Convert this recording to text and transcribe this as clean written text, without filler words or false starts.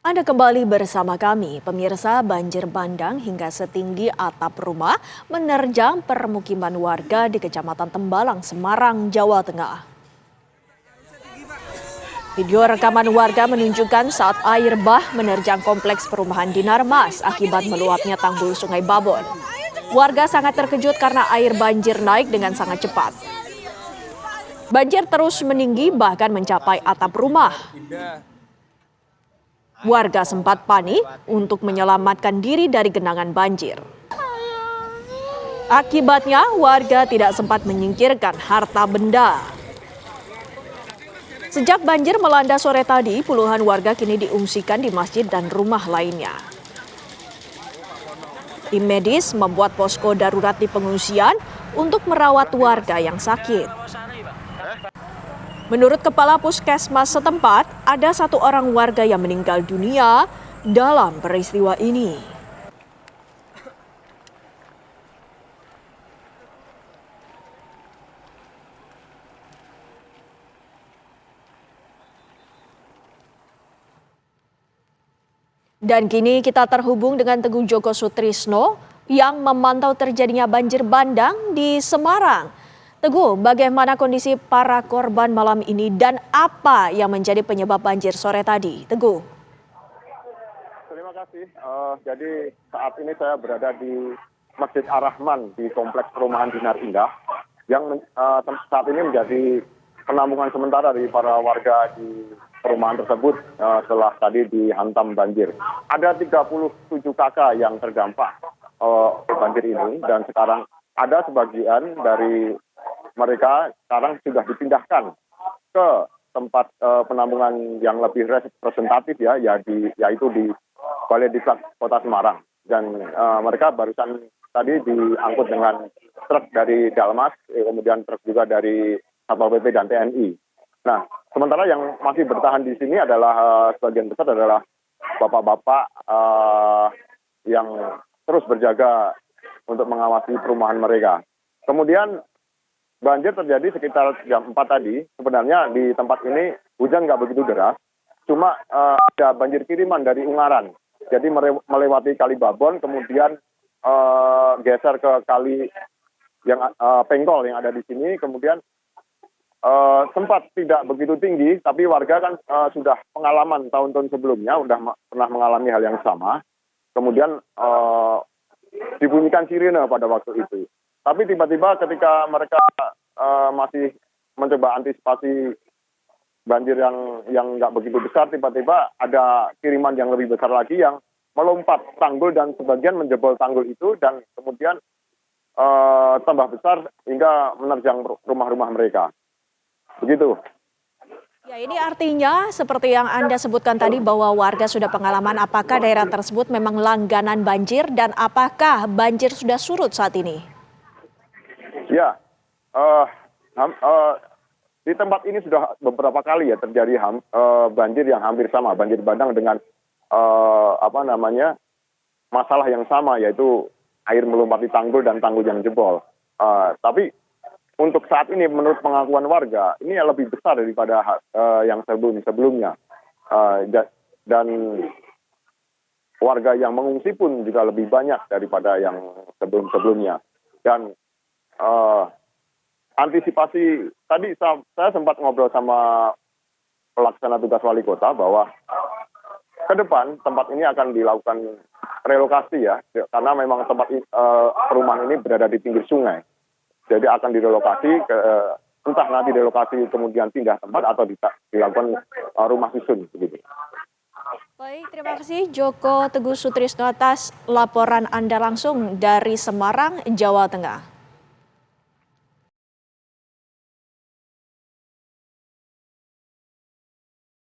Anda kembali bersama kami, pemirsa. Banjir bandang hingga setinggi atap rumah menerjang permukiman warga di Kecamatan Tembalang, Semarang, Jawa Tengah. Video rekaman warga menunjukkan saat air bah menerjang kompleks perumahan Dinar Mas akibat meluapnya tanggul Sungai Babon. Warga sangat terkejut karena air banjir naik dengan sangat cepat. Banjir terus meninggi bahkan mencapai atap rumah. Warga sempat panik untuk menyelamatkan diri dari genangan banjir. Akibatnya, warga tidak sempat menyingkirkan harta benda. Sejak banjir melanda sore tadi, puluhan warga kini diungsikan di masjid dan rumah lainnya. Tim medis membuat posko darurat di pengungsian untuk merawat warga yang sakit. Menurut Kepala Puskesmas setempat, ada 1 orang warga yang meninggal dunia dalam peristiwa ini. Dan kini kita terhubung dengan Teguh Joko Sutrisno yang memantau terjadinya banjir bandang di Semarang. Teguh, bagaimana kondisi para korban malam ini dan apa yang menjadi penyebab banjir sore tadi? Teguh. Terima kasih. Jadi saat ini saya berada di Masjid Ar-Rahman di Kompleks Perumahan Dinar Indah yang saat ini menjadi penampungan sementara dari para warga di perumahan tersebut setelah tadi dihantam banjir. Ada 37 kakak yang terdampak banjir ini dan sekarang ada sebagian dari mereka sekarang sudah dipindahkan ke tempat penampungan yang lebih representatif yaitu di Balai Diklat Kota Semarang. Dan mereka barusan tadi diangkut dengan truk dari Dalmas, kemudian truk juga dari Satpol PP dan TNI. Nah, sementara yang masih bertahan di sini adalah sebagian besar adalah bapak-bapak yang terus berjaga untuk mengawasi perumahan mereka. Kemudian banjir terjadi sekitar jam 4 tadi. Sebenarnya di tempat ini hujan nggak begitu deras, cuma ada banjir kiriman dari Ungaran. Jadi melewati Kali Babon, kemudian geser ke kali yang Pengkol yang ada di sini, kemudian sempat tidak begitu tinggi, tapi warga kan sudah pengalaman tahun-tahun sebelumnya, sudah pernah mengalami hal yang sama. Kemudian dibunyikan sirene pada waktu itu. Tapi tiba-tiba ketika mereka masih mencoba antisipasi banjir yang nggak begitu besar, tiba-tiba ada kiriman yang lebih besar lagi yang melompat tanggul dan sebagian menjebol tanggul itu dan kemudian tambah besar hingga menerjang rumah-rumah mereka. Begitu. Ya, ini artinya seperti yang Anda sebutkan tadi bahwa warga sudah pengalaman. Apakah daerah tersebut memang langganan banjir dan apakah banjir sudah surut saat ini? Ya, di tempat ini sudah beberapa kali ya terjadi banjir yang hampir sama, banjir bandang dengan masalah yang sama, yaitu air melompati tanggul dan tanggul yang jebol. Tapi untuk saat ini menurut pengakuan warga ini lebih besar daripada yang sebelumnya. Dan warga yang mengungsi pun juga lebih banyak daripada yang sebelumnya. Dan antisipasi tadi saya sempat ngobrol sama pelaksana tugas wali kota bahwa ke depan tempat ini akan dilakukan relokasi ya, karena memang tempat perumahan ini berada di pinggir sungai. Jadi akan direlokasi entah nanti direlokasi kemudian pindah tempat atau dilakukan rumah susun begitu. Baik, terima kasih Joko Teguh Sutrisno atas laporan Anda langsung dari Semarang, Jawa Tengah.